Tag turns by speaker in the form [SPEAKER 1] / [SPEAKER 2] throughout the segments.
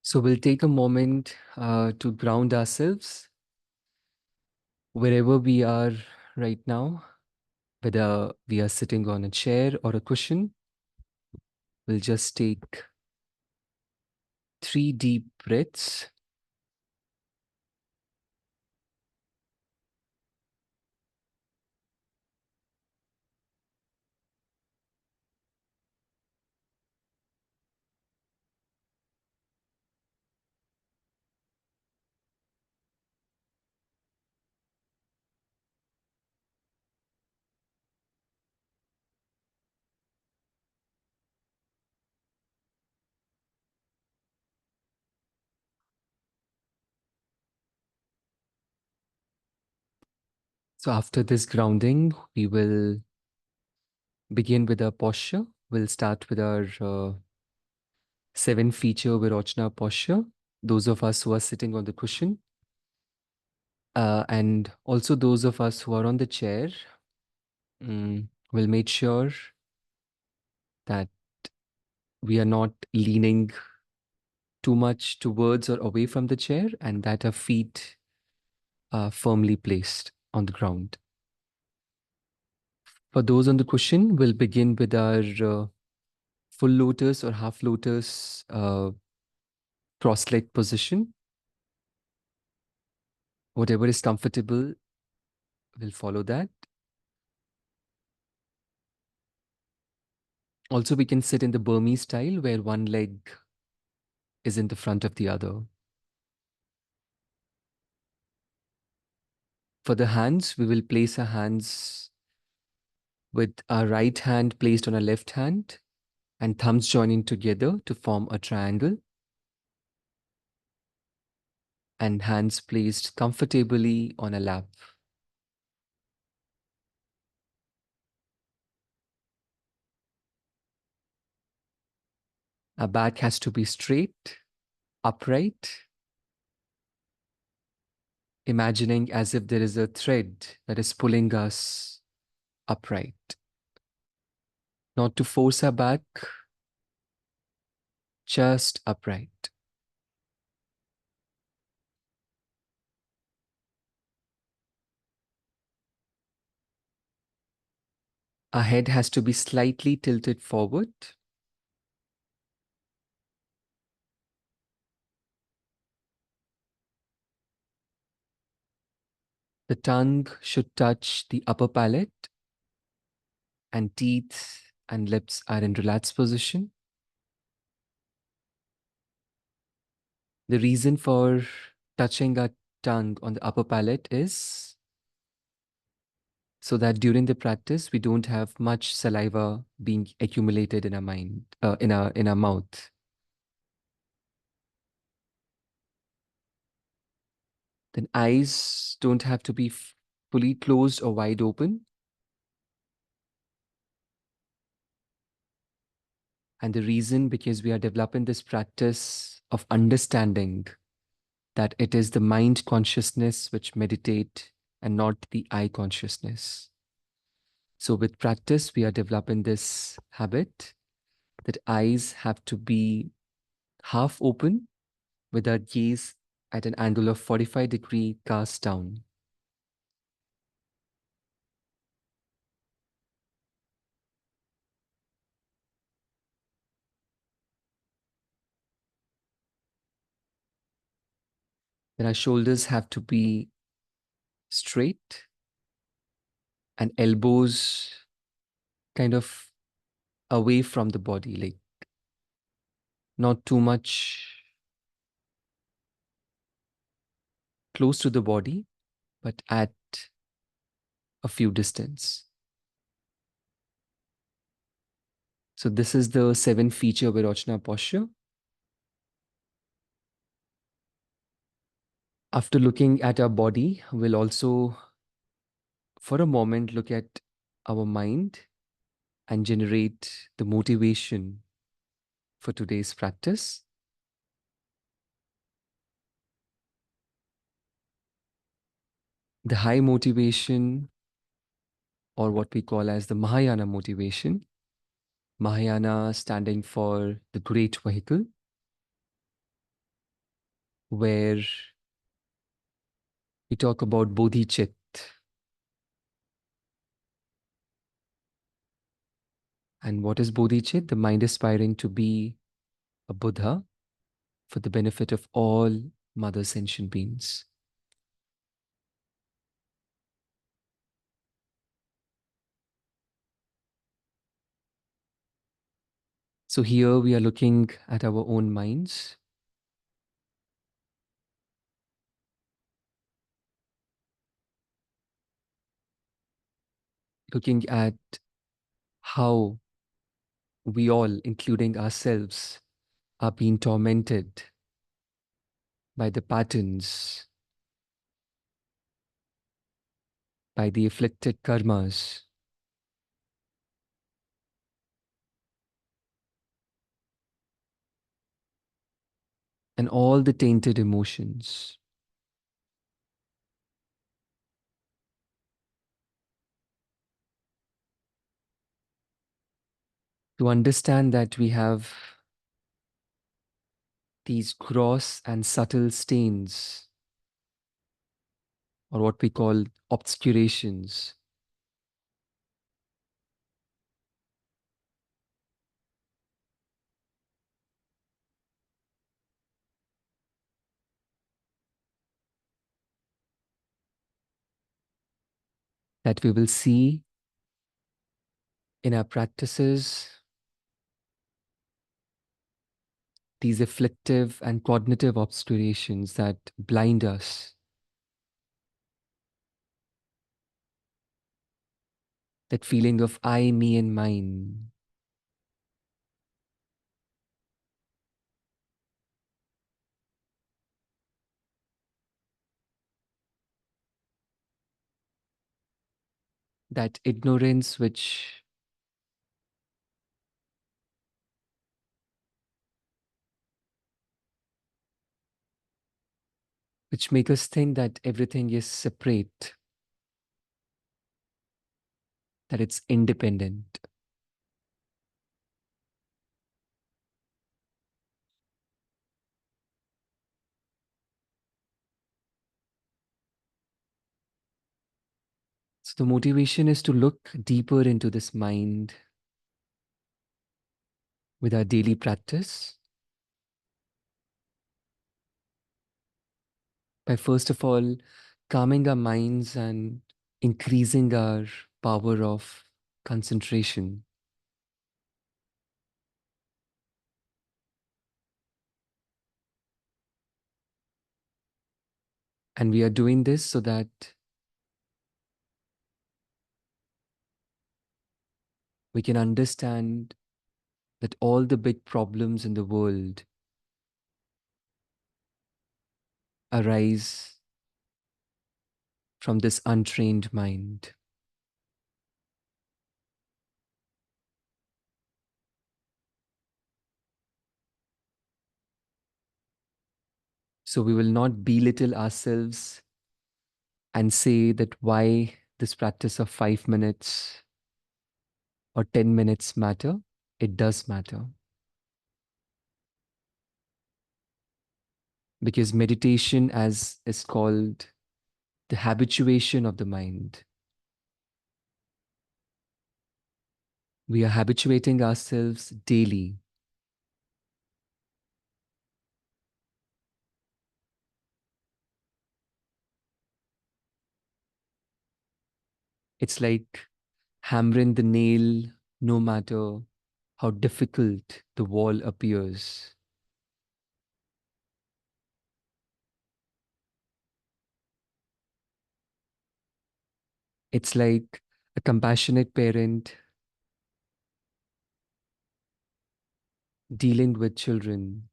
[SPEAKER 1] So we'll take a moment to ground ourselves wherever we are right now, whether we are sitting on a chair or a cushion. We'll just take 3 deep breaths. So after this grounding, we will begin with our posture. We'll start with our 7 feature Virachna posture. Those of us who are sitting on the cushion, and also those of us who are on the chair, will make sure that we are not leaning too much towards or away from the chair, and that our feet are firmly placed on the ground. For those on the cushion, we'll begin with our full lotus or half lotus cross-leg position. Whatever is comfortable, we'll follow that. Also, we can sit in the Burmese style where one leg is in the front of the other. For the hands, we will place our hands with our right hand placed on our left hand and thumbs joining together to form a triangle, and hands placed comfortably on a lap. Our back has to be straight, upright, imagining as if there is a thread that is pulling us upright. Not to force our back, just upright. Our head has to be slightly tilted forward. The tongue should touch the upper palate, and teeth and lips are in relaxed position. The reason for touching our tongue on the upper palate is so that during the practice we don't have much saliva being accumulated in our mind, in our mouth. Then eyes don't have to be fully closed or wide open. And the reason, because we are developing this practice of understanding that it is the mind consciousness which meditate and not the eye consciousness. So with practice, we are developing this habit that eyes have to be half open with our gaze at an angle of 45-degree cast down. Then our shoulders have to be straight and elbows kind of away from the body, like not too much close to the body, but at a few distance. So this is the 7 feature Virachna posture. After looking at our body, we'll also, for a moment, look at our mind and generate the motivation for today's practice. The high motivation, or what we call as the Mahayana motivation. Mahayana standing for the great vehicle. where we talk about bodhicitta. And what is bodhicitta? The mind aspiring to be a Buddha for the benefit of all mother sentient beings. So here we are looking at our own minds, looking at how we all, including ourselves, are being tormented by the patterns, by the afflicted karmas, and all the tainted emotions. To understand that we have these gross and subtle stains, or what we call obscurations, that we will see in our practices, these afflictive and cognitive obscurations that blind us, that feeling of I, me, and mine, that ignorance which make us think that everything is separate, that it's independent. So the motivation is to look deeper into this mind with our daily practice by first of all calming our minds and increasing our power of concentration. And we are doing this so that we can understand that all the big problems in the world arise from this untrained mind. So we will not belittle ourselves and say that why this practice of 5 minutes or 10 minutes matter. It does matter. Because meditation, as is called the habituation of the mind, we are habituating ourselves daily. It's like hammering the nail no matter how difficult the wall appears. It's like a compassionate parent dealing with children,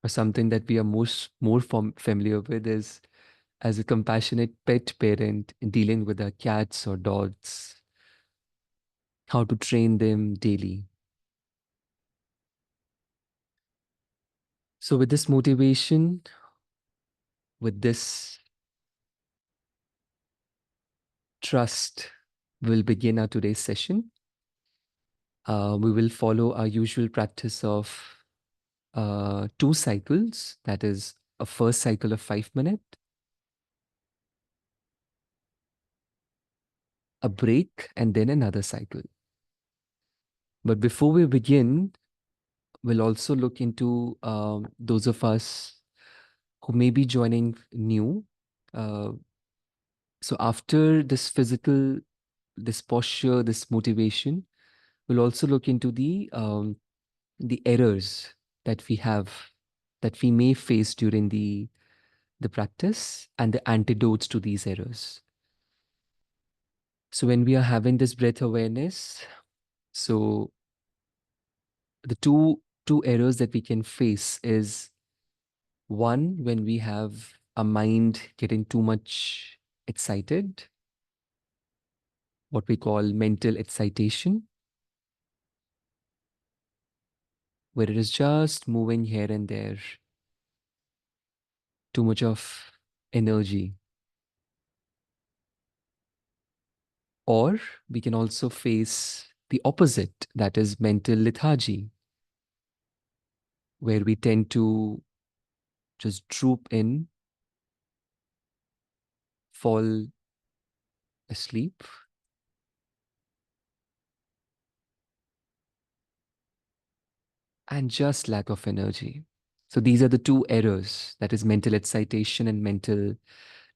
[SPEAKER 1] or something that we are familiar with is as a compassionate pet parent dealing with our cats or dogs, how to train them daily. So with this motivation, with this trust, we'll begin our today's session. We will follow our usual practice of two cycles. That is a first cycle of 5 minutes, a break, and then another cycle. But before we begin, we'll also look into those of us who may be joining new. Uh, so after this physical, this posture, this motivation, we'll also look into the errors that we have, that we may face during the practice, and the antidotes to these errors. So when we are having this breath awareness, so the two errors that we can face is one, when we have a mind getting too much excited, what we call mental excitation, where it is just moving here and there, too much of energy. Or we can also face the opposite, that is mental lethargy, where we tend to just droop in, fall asleep, and just lack of energy. So these are the two errors, that is mental excitation and mental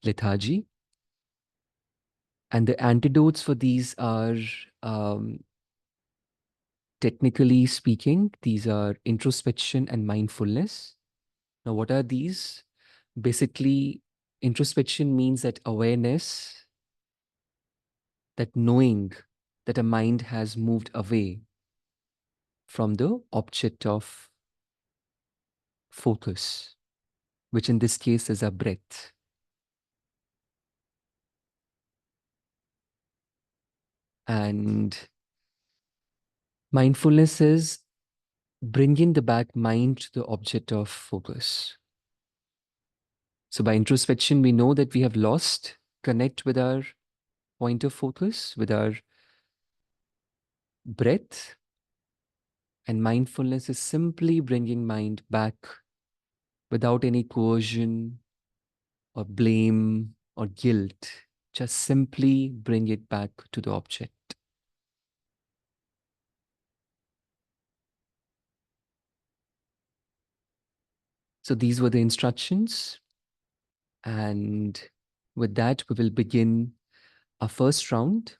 [SPEAKER 1] lethargy. And the antidotes for these are, um, technically speaking, these are introspection and mindfulness. Now, what are these? Basically, introspection means that awareness, that knowing that a mind has moved away from the object of focus, which in this case is a breath. And mindfulness is bringing the back mind to the object of focus. So by introspection, we know that we have lost connect with our point of focus, with our breath. And mindfulness is simply bringing mind back without any coercion or blame or guilt. Just simply bring it back to the object. So these were the instructions. And with that, we will begin our first round.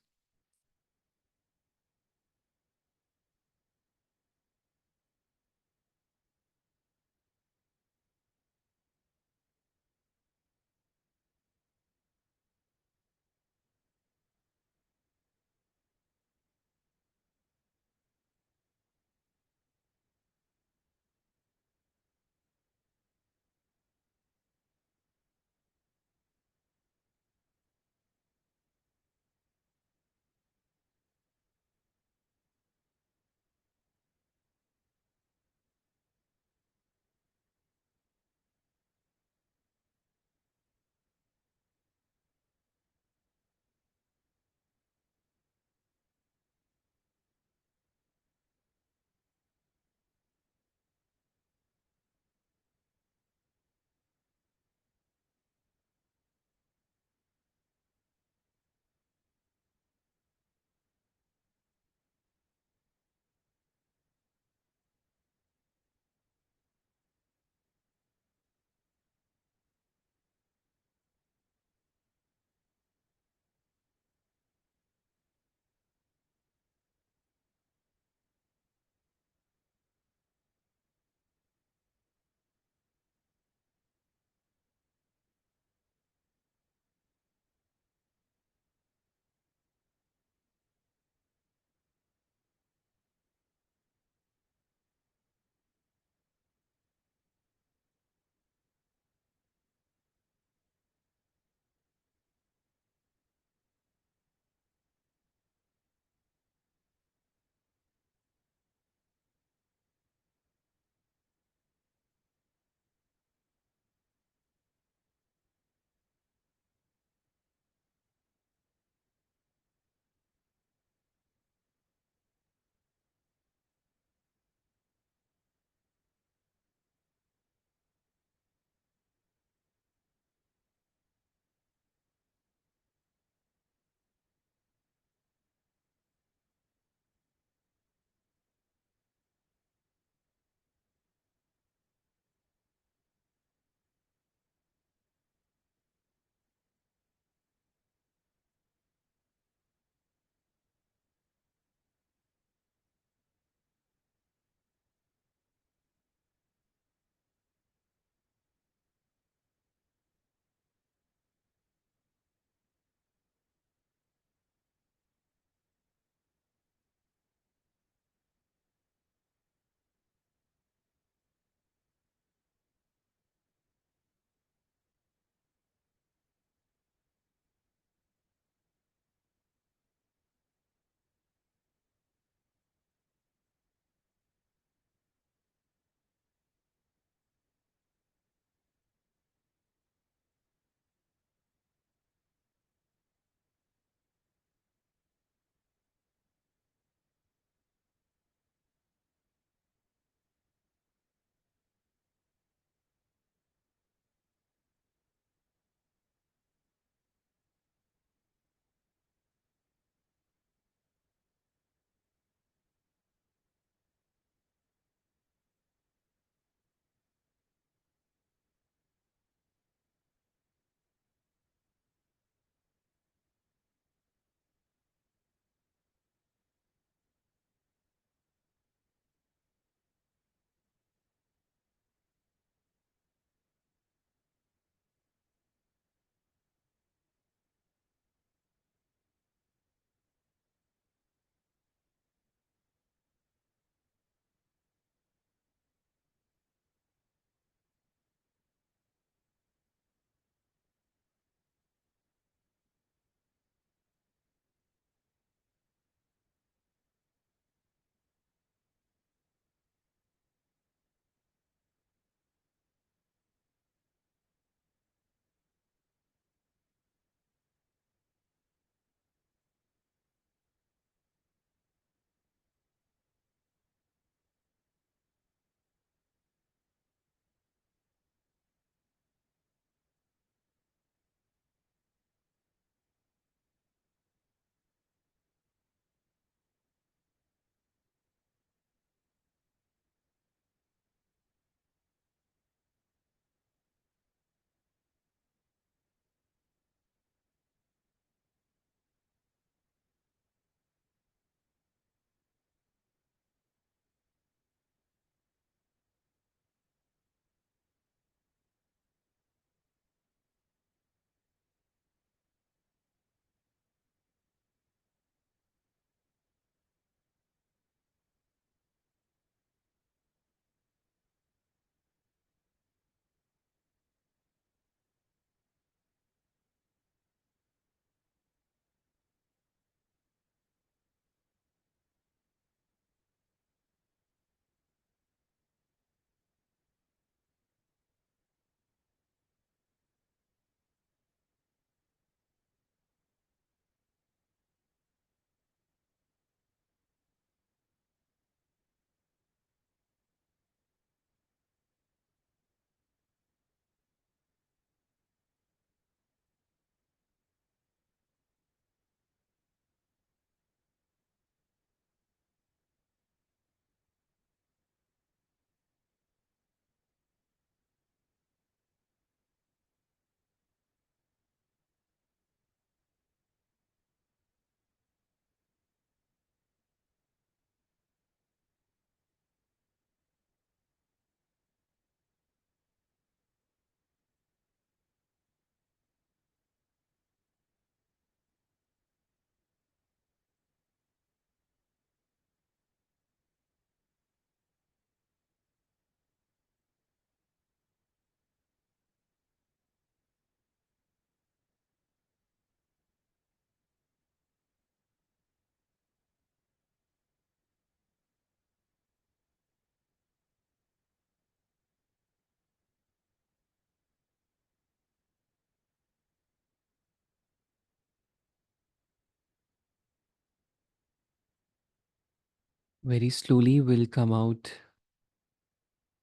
[SPEAKER 1] Very slowly, we'll come out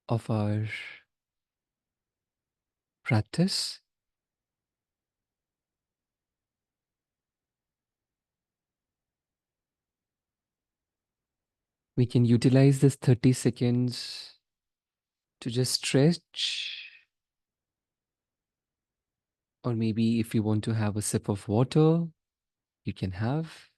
[SPEAKER 1] of our practice. We can utilize this 30 seconds to just stretch, or maybe if you want to have a sip of water, you can have.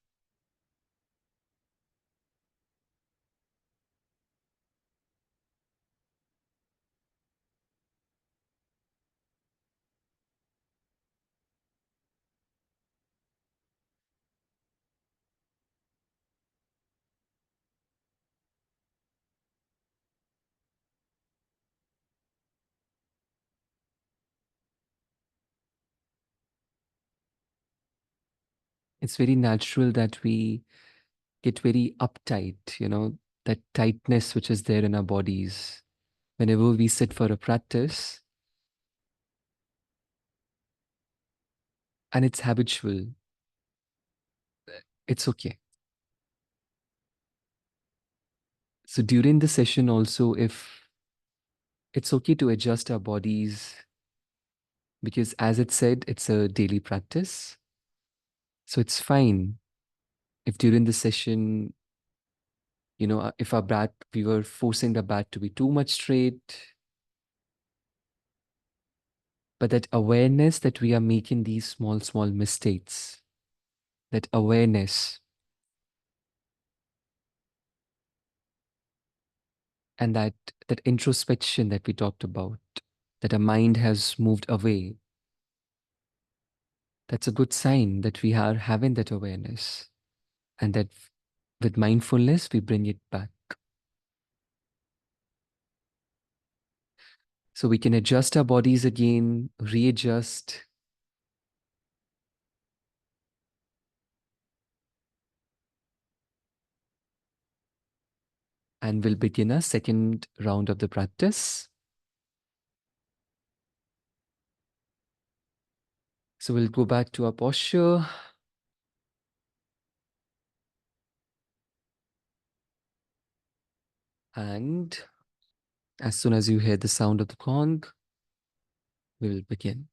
[SPEAKER 1] It's very natural that we get very uptight, that tightness which is there in our bodies. Whenever we sit for a practice, and it's habitual, it's okay. So during the session, also, if it's okay to adjust our bodies, because as it said, it's a daily practice. So it's fine if during the session, if our back, we were forcing the back to be too much straight, but that awareness that we are making these small, small mistakes, that awareness and that introspection that we talked about, that our mind has moved away, that's a good sign that we are having that awareness, and that with mindfulness we bring it back. So we can adjust our bodies again, readjust, and we'll begin a second round of the practice. So we'll go back to our posture, and as soon as you hear the sound of the gong, we will begin.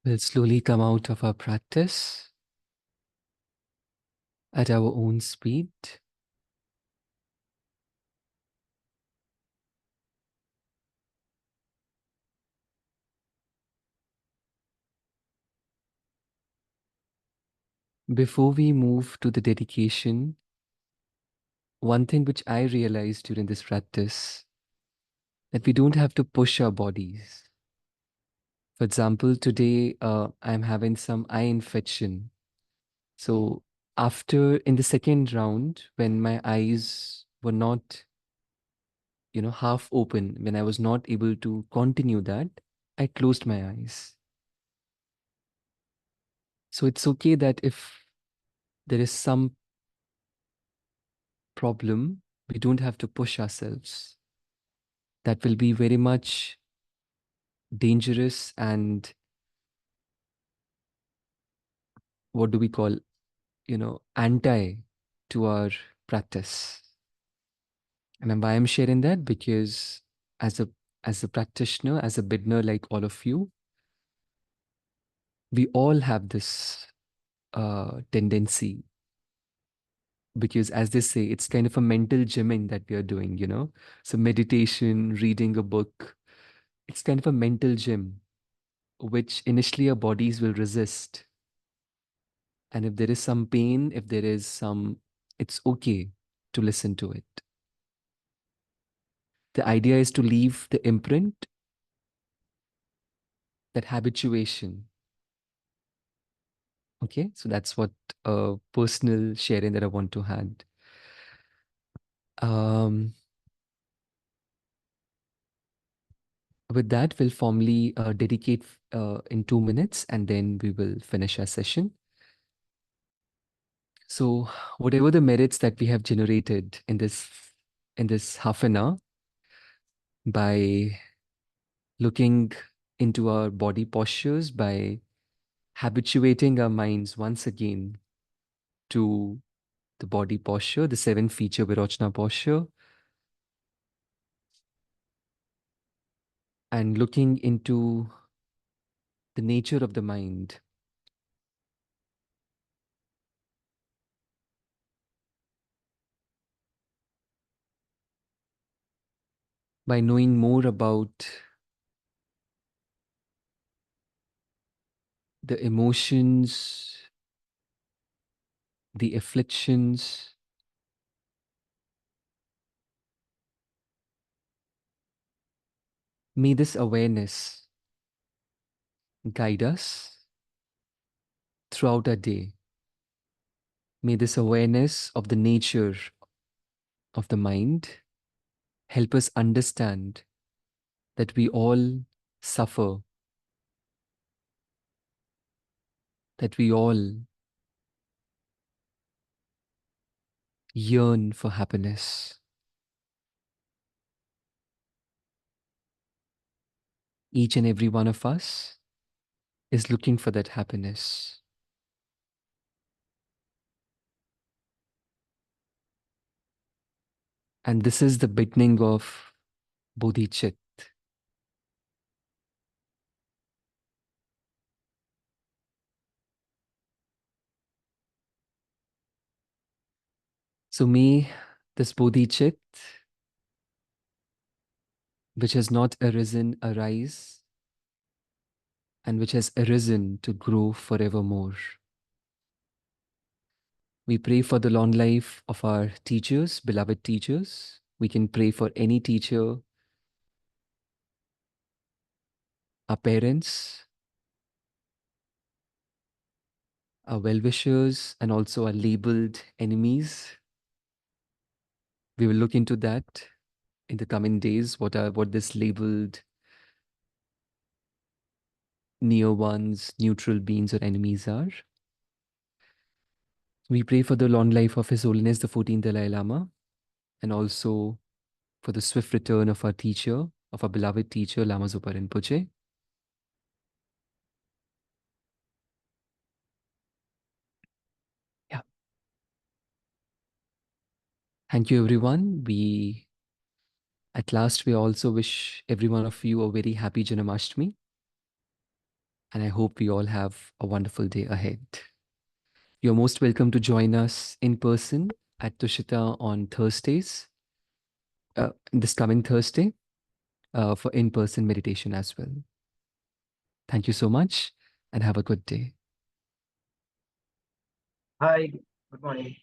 [SPEAKER 1] We'll slowly come out of our practice at our own speed. Before we move to the dedication, one thing which I realized during this practice that we don't have to push our bodies. For example, today I'm having some eye infection. So after in the second round, when my eyes were not, half open, when I was not able to continue that, I closed my eyes. So it's okay that if there is some problem, we don't have to push ourselves. That will be very much dangerous and what do we call, anti to our practice. And why I'm sharing that? Because as a as a practitioner, as a beginner like all of you, we all have this tendency because as they say, it's kind of a mental gymming that we are doing. So meditation, reading a book, it's kind of a mental gym, which initially our bodies will resist. And if there is some pain, if there is some, it's okay to listen to it. The idea is to leave the imprint, that habituation. Okay, so that's what personal sharing that I want to add. Um, with that, we'll formally dedicate in 2 minutes and then we will finish our session. So whatever the merits that we have generated in this half an hour by looking into our body postures, by habituating our minds once again to the body posture, the 7 feature Virochana posture, and looking into the nature of the mind, by knowing more about the emotions, the afflictions, may this awareness guide us throughout our day. May this awareness of the nature of the mind help us understand that we all suffer, that we all yearn for happiness. Each and every one of us is looking for that happiness. And this is the beginning of bodhicitta. So may this bodhicitta, which has not arisen, arise, and which has arisen to grow forevermore. We pray for the long life of our teachers, beloved teachers. We can pray for any teacher, our parents, our well-wishers, and also our labeled enemies. We will look into that in the coming days, what this labeled near ones, neutral beings or enemies are. We pray for the long life of His Holiness the 14th Dalai Lama, and also for the swift return of our teacher, of our beloved teacher, Lama Zopa Rinpoche. Yeah. Thank you, everyone. At last, we also wish every one of you a very happy Janmashtami. And I hope we all have a wonderful day ahead. You're most welcome to join us in person at Tushita on Thursdays, this coming Thursday, for in person meditation as well. Thank you so much and have a good day.
[SPEAKER 2] Hi, good morning.